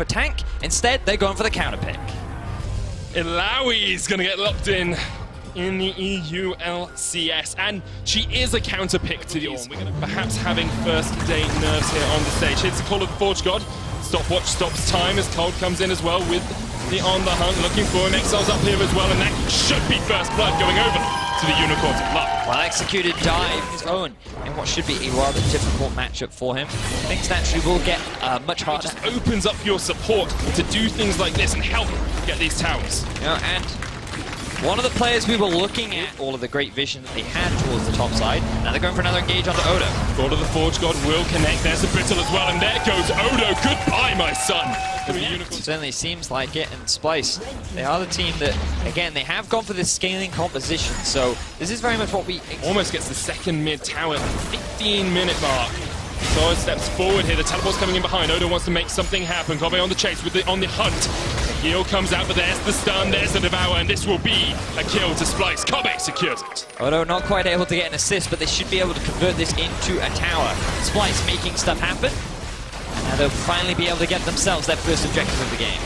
for tank. Instead, they're going for the counter pick. Ilawi's going to get locked in the UOL and she is a counter pick to these. We're going to perhaps having first day nerves here on the stage. Hits the call of the Forge God. Stopwatch stops time as Cold comes in as well with the on the hunt, looking for him. Exile's up here as well, and that should be first blood going over to the Unicorns of Love. Well executed dive his own in what should be a rather difficult matchup for him. Things naturally will get much harder. It just opens up your support to do things like this and help get these towers. You know, and one of the players we were looking at, all of the great vision that they had towards the top side. Now they're going for another engage onto Odo. Call of the Forge God will connect. There's the Brittle as well, and there goes Odo. Goodbye, my son. Certainly seems like it, and Splyce, they are the team that, again, they have gone for this scaling composition, so this is very much what we... Almost gets the second mid tower, 15-minute mark. So steps forward here, the teleport's coming in behind. Odo wants to make something happen. Kobe on the chase, on the hunt. Heal comes out, but there's the stun, there's the devour, and this will be a kill to Splyce. Kobe secures it. Odo not quite able to get an assist, but they should be able to convert this into a tower. Splyce making stuff happen. Now they'll finally be able to get themselves their first objective of the game.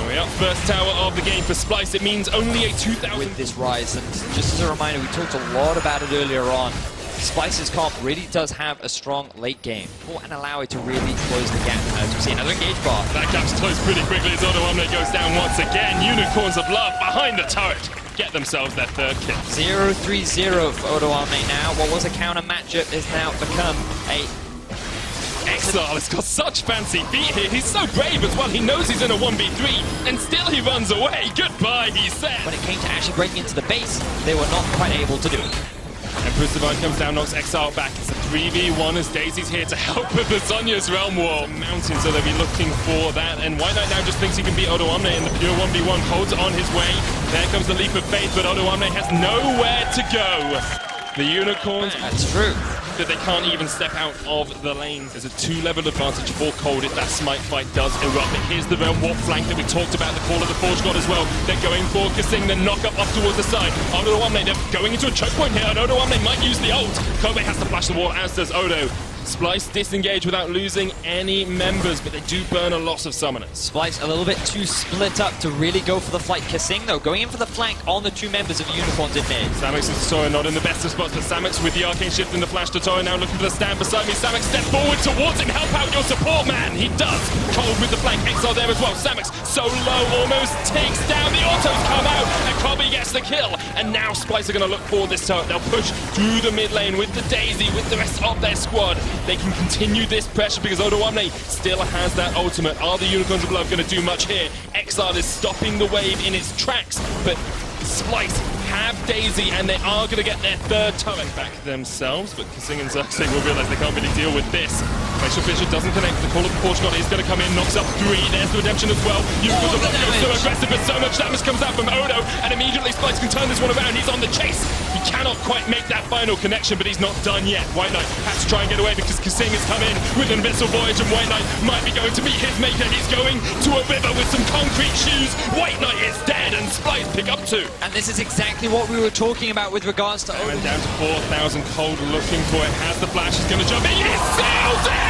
Way up, first tower of the game for Splyce. It means only a 2,000 with this rise, and just as a reminder, we talked a lot about it earlier on. Splyce's comp really does have a strong late game and allow it to really close the gap. As we see another engage bar. That gap's closed pretty quickly as Odo goes down once again. Unicorns of Love behind the turret get themselves their third kill. 0-3-0 for Odo now. What was a counter matchup has now become a... Exile has got such fancy feet here. He's so brave as well. He knows he's in a 1v3, and still he runs away. Goodbye, he said. When it came to actually breaking into the base, they were not quite able to do it. Empress Divine comes down, knocks Exile back. It's a 3v1 as Daisy's here to help with the Sonya's Realm War. Mountain, so they'll be looking for that. And White Knight now just thinks he can beat Odo in the pure 1v1. Holds on his way. There comes the leap of faith, but Odo has nowhere to go. The Unicorns... That's true. That they can't even step out of the lane. There's a 2-level advantage for Cold if that smite fight does erupt. But here's the Realm Warp flank that we talked about, the call of the Forge God as well. They're going for Kasing, then knock up towards the side. Odo they're going into a choke point here, and Odo might use the ult. Kobe has to flash the wall, as does Odo. Splyce disengage without losing any members, but they do burn a loss of summoners. Splyce a little bit too split up to really go for the flight. Kasing, though, going in for the flank on the two members of the Unicorns in mid. Samix and Totoro not in the best of spots, but Samix with the arcane shift and the flash. Totoro now looking for the stand beside me. Samix step forward towards him. Help out your support, man. He does. Cold with the flank. Exile there as well. Samix so low, almost takes down. The autos come out, and Kobe gets the kill. And now Splyce are going to look for this turret. They'll push through the mid lane with the Daisy, with the rest of their squad. They can continue this pressure because Odo still has that ultimate. Are the Unicorns of Love going to do much here? Exile is stopping the wave in its tracks, but Splyce have Daisy, and they are going to get their third turret back themselves, but Kasing and Xerxes will realize they can't really deal with this. Glacial Fissure doesn't connect. The call of the Forge God is going to come in, knocks up 3. There's the redemption as well. Unicorns of Love go so aggressive, but so much damage comes out from Odo, and immediately Splyce can turn this one around. He's on the chase. He cannot quite make that final connection, but he's not done yet. White Knight has to try and get away because Kasing has come in with an Invincible Voyage, and White Knight might be going to meet his maker. He's going to a river with some concrete shoes. White Knight is dead, and Splyce pick up 2. And this is exactly what we were talking about with regards to Odo. And down to 4,000. Cold looking for it. Has the flash. He's going to jump in. He seals it!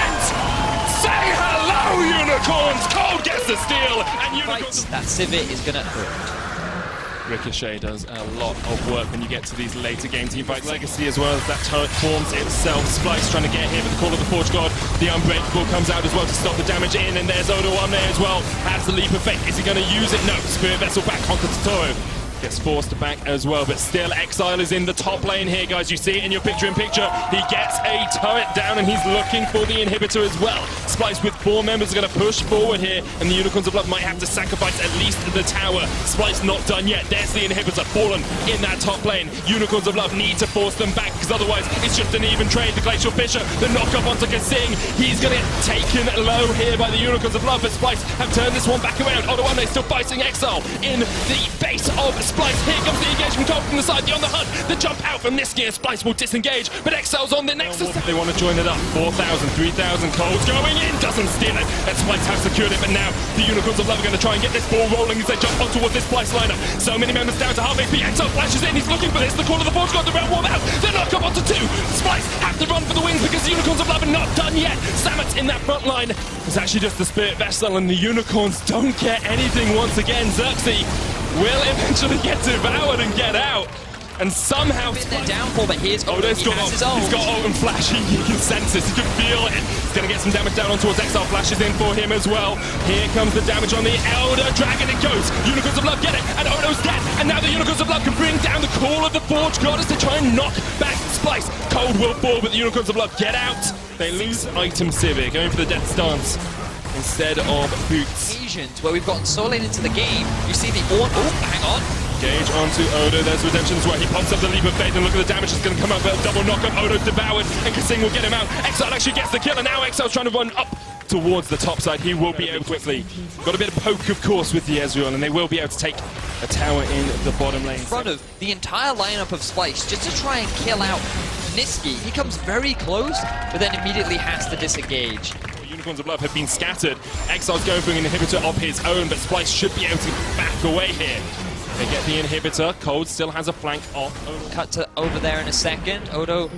Say hello, Unicorns! Cold gets the steal, and Unicorns... That Civet is going to hurt. Ricochet does a lot of work when you get to these later games. He fights Legacy as well as that turret forms itself. Splyce trying to get here with the call of the Forge God. The Unbreakable comes out as well to stop the damage in, and there's Odo there as well. Has the leap of faith. Is he going to use it? No. Spirit Vessel back onto Totoro. Gets forced back as well, but still Exile is in the top lane here, guys. You see it in your picture-in-picture. He gets a turret down, and he's looking for the inhibitor as well. Splyce with 4 members are going to push forward here, and the Unicorns of Love might have to sacrifice at least the tower. Splyce not done yet. There's the inhibitor fallen in that top lane. Unicorns of Love need to force them back, because otherwise it's just an even trade. The Glacial Fissure, the knock-up onto Kasing. He's going to get taken low here by the Unicorns of Love, but Splyce have turned this one back around. Odo still fighting Exile in the base of Splyce. Here comes the engagement Cold from the side, on the hunt. The jump out from this gear. Splyce will disengage, but Exile's on the next. They want to join it up. 4,000, 3,000. Cold's going in, doesn't steal it. And Splyce have secured it, but now the Unicorns of Love are going to try and get this ball rolling as they jump on towards this Splyce lineup. So many members down to half HP. Exile flashes in, he's looking for this. The call of the Forge got the Realm Warp out. They knock up onto 2. Splyce have to run for the wings because the Unicorns of Love are not done yet. Samet's in that front line. It's actually just the Spirit Vessel, and the Unicorns don't get anything once again. Xerxes will eventually get devoured and get out. And somehow Been their downfall, but here's Odo. He's got ult and flash. He can sense this. He can feel it. He's going to get some damage down on towards Exile. Flashes in for him as well. Here comes the damage on the Elder Dragon. It goes. Unicorns of Love get it. And Odo's dead. And now the Unicorns of Love can bring down the Call of the Forge Goddess to try and knock back Splyce. Cold will fall, but the Unicorns of Love get out. They lose item Sivir, going for the Death Stance instead of Boots. Occasions where we've gotten so late into the game, you see the Orn. Oh, hang on. Gage onto Odo, there's Redemption as well. He pops up the Leap of Faith, and look at the damage that's going to come out. But a double knock-up, Odo's devoured, and Kasing will get him out. Exile actually gets the kill, and now Exile's trying to run up towards the top side. He will be able quickly. Got a bit of poke, of course, with the Ezreal, and they will be able to take a tower in the bottom lane. In front of the entire lineup of Splyce, just to try and kill out Niski. He comes very close, but then immediately has to disengage. Unicorns of Love have been scattered. Exile's going for an inhibitor of his own, but Splyce should be able to back away here. They get the inhibitor. Cold still has a flank off. Cut to over there in a second. Odo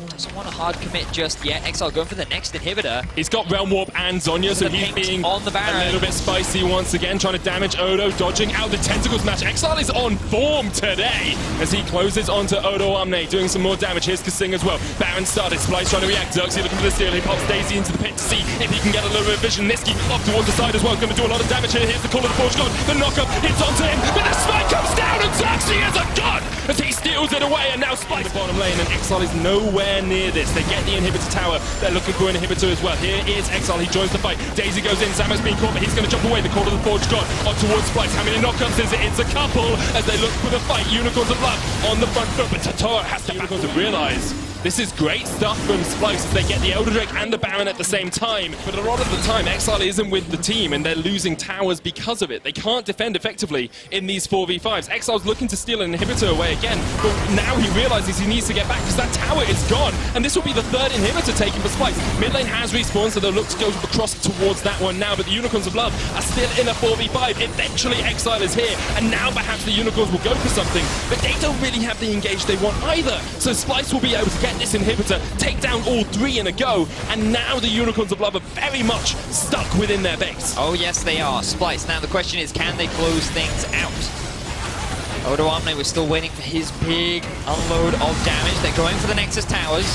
doesn't want a hard commit just yet. Exile going for the next inhibitor. He's got Realm Warp and Zonya, so he's being on the Baron. A little bit spicy once again, trying to damage Odo, dodging out the tentacles match. Exile is on form today as he closes onto Odo Omne, doing some more damage. Here's Kasing as well. Baron started. Splyce trying to react. Xerxes looking for the steal. He pops Daisy into the pit to see if he can get a little bit of vision. Niski off towards the side as well, going to do a lot of damage here. Here's the Call of the Forge God. The knockup hits onto him, but the smite comes down, and Xerxes is a god as he steals it away, and now Splyce in the bottom lane, and Exile is nowhere near this. They get the inhibitor tower. They're looking for an inhibitor as well. Here is Exile. He joins the fight. Daisy goes in. Samus being caught, but he's going to jump away. The Call of the Forge God on towards Splyce. How many knockups is it? It's a couple as they look for the fight. Unicorns of Love on the front foot, but Totoro has to Unicorns to realize this is great stuff from Splyce as they get the Elder Drake and the Baron at the same time. But a lot of the time, Exile isn't with the team, and they're losing towers because of it. They can't defend effectively in these 4v5s. Exile's looking to steal an inhibitor away again, but now he realizes he needs to get back because that tower is gone, and this will be the third inhibitor taken for Splyce. Mid lane has respawned, so they'll look to go across towards that one now, but the Unicorns of Love are still in a 4v5. Eventually, Exile is here, and now perhaps the Unicorns will go for something, but they don't really have the engage they want either. So Splyce will be able to get this inhibitor, take down all three in a go, and now the Unicorns of Love are very much stuck within their base. Oh yes they are, Splyce. Now the question is, can they close things out? Odo Omne was still waiting for his big unload of damage. They're going for the Nexus towers.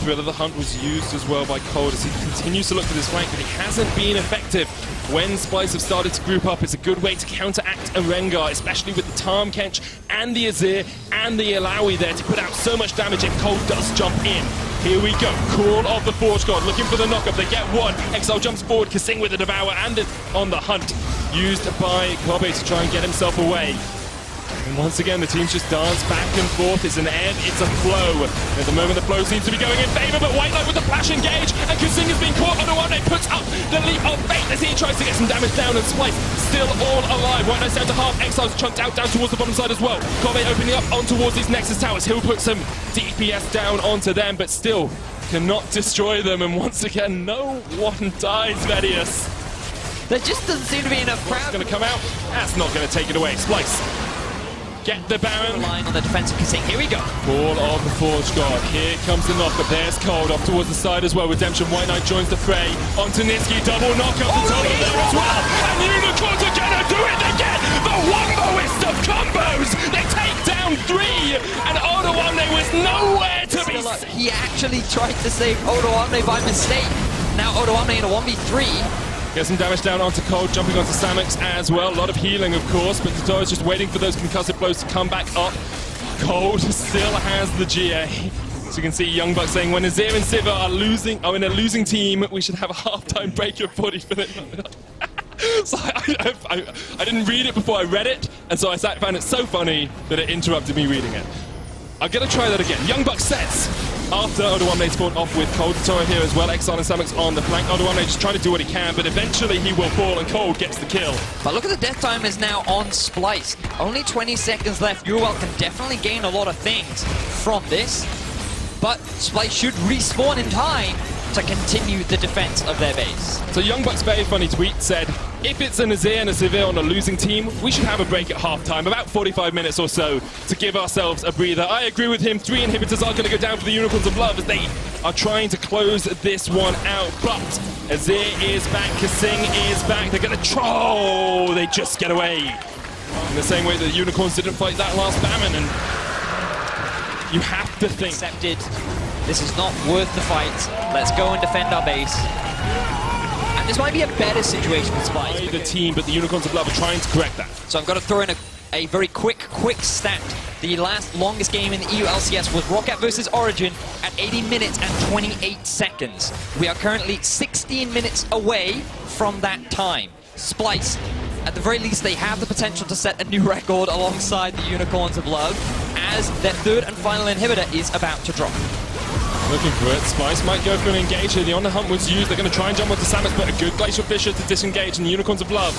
Thrill of the Hunt was used as well by Cold as he continues to look for this flank, but he hasn't been effective. When Splyce have started to group up, it's a good way to counteract a Rengar, especially with the Tahm Kench and the Azir and the Illaoi there to put out so much damage if Cold does jump in. Here we go, Call of the Forge God, looking for the knockup, they get one. Exile jumps forward, Kasing with the Devour and on the hunt, used by Kobe to try and get himself away. And once again, the teams just dance back and forth. It's an ebb, it's a flow. And at the moment, the flow seems to be going in favor, but White Knight with the flash engage, and Kasing has been caught. Odo Omne puts up the Leap of Faith as he tries to get some damage down, and Splyce still all alive. White Knight's down to half. Exile's chunked out down towards the bottom side as well. Kobe opening up on towards these Nexus towers. He'll put some DPS down onto them, but still cannot destroy them. And once again, no one dies, Vedius. There just doesn't seem to be enough crowd. Going to come out. That's not going to take it away. Splyce. Get the Baron. Line on the defensive Kasing. Here we go. Call of the Forge God. Here comes the knockup. There's Cold off towards the side as well. Redemption. White Knight joins the fray. Onto Niski. Double knockup. The Totem there as well. And Unicorns are going to do it. They get the womboist of combos. They take down three. And Odo Omne was nowhere to be seen. He actually tried to save Odo Omne by mistake. Now Odo Omne in a 1v3. Get some damage down onto Cold, jumping onto Samux as well. A lot of healing, of course, but Totoro's just waiting for those concussive blows to come back up. Cold still has the GA. So you can see Young Buck saying, when Azir and Sivir are in a losing team, we should have a half-time break of 40 minutes. So I didn't read it before I read it, and so I found it so funny that it interrupted me reading it. I'm going to try that again. Young Buck says, after Odo Omne spawned off with Cold, Totoro here as well, Exile and Samux on the flank. Odo Omne just trying to do what he can, but eventually he will fall and Cold gets the kill. But look at the death time is now on Splyce. Only 20 seconds left. UOL can definitely gain a lot of things from this, but Splyce should respawn in time to continue the defense of their base. So Young Buck's very funny tweet said, If it's a Nazir and a Seville on a losing team, we should have a break at halftime, about 45 minutes or so, to give ourselves a breather. I agree with him. 3 inhibitors are going to go down for the Unicorns of Love as they are trying to close this one out. But Azir is back, Kasing is back. They're going to troll. They just get away. In the same way that the Unicorns didn't fight that last Famine. And you have to think. Accepted. This is not worth the fight. Let's go and defend our base. And this might be a better situation with Splyce. The team, but the Unicorns of Love are trying to correct that. So I'm going to throw in a very quick stat. The longest game in the EU LCS was Rocket versus Origin at 80 minutes and 28 seconds. We are currently 16 minutes away from that time. Splyce, at the very least, they have the potential to set a new record alongside the Unicorns of Love as their third and final inhibitor is about to drop. Looking for it. Splyce might go for an engage here. The On the Hunt was used. They're going to try and jump onto Samus, but a good Glacial Fissure to disengage, and the Unicorns of Love.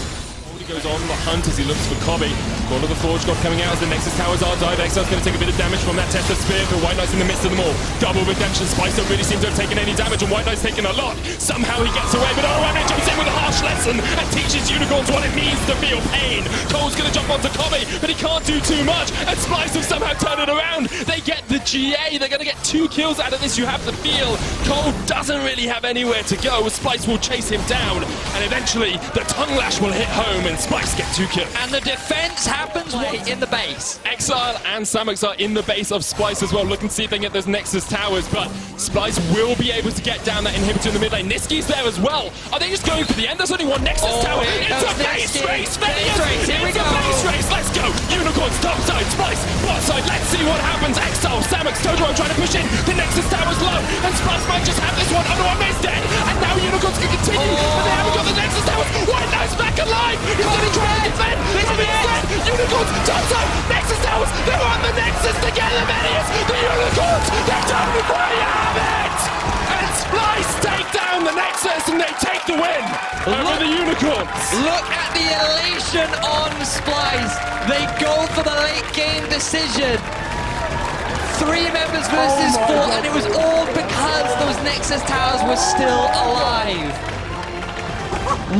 He goes on the hunt as he looks for Kobe. Call of the Forge God coming out as the Nexus Towers are dive. Excel's going to take a bit of damage from that Tesla Spear, but White Knight's in the midst of them all. Double redemption. Splyce don't really seem to have taken any damage, and White Knight's taken a lot. Somehow he gets away, but Orane jumps in with a harsh lesson and teaches Unicorns what it means to feel pain. Cole's going to jump onto Kobe, but he can't do too much, and Splyce have somehow turned it around. They get the GA. They're going to get 2 kills out of this. You have to feel Cole doesn't really have anywhere to go. Splyce will chase him down, and eventually the Tongue Lash will hit home, and Splyce get 2 kills. And the defense happens right in the base. Exile and Samux are in the base of Splyce as well, looking to see if they can get those Nexus Towers, but Splyce will be able to get down that inhibitor in the mid lane. Niski's there as well. Are they just going for the end? There's only one Nexus Tower. It's a base race, Here we go. Base race, let's go. Unicorns top side, Splyce bot side. Let's see what happens. Exile, Samux, Totoro trying to push in. The Nexus Tower's low, and Splyce might just have this one. Under one base dead, and now Unicorns can continue, but they haven't got the Nexus Towers. White Knight's back alive. He's going to try to defend. Unicorns, top side, Nexus Towers, they're on the Nexus to get the Medius, the Unicorns, they're done before you have it! And Splyce take down the Nexus and they take the win over the Unicorns. Look at the elation on Splyce. They go for the late game decision. 3 members versus 4, and it was all because those Nexus Towers were still alive.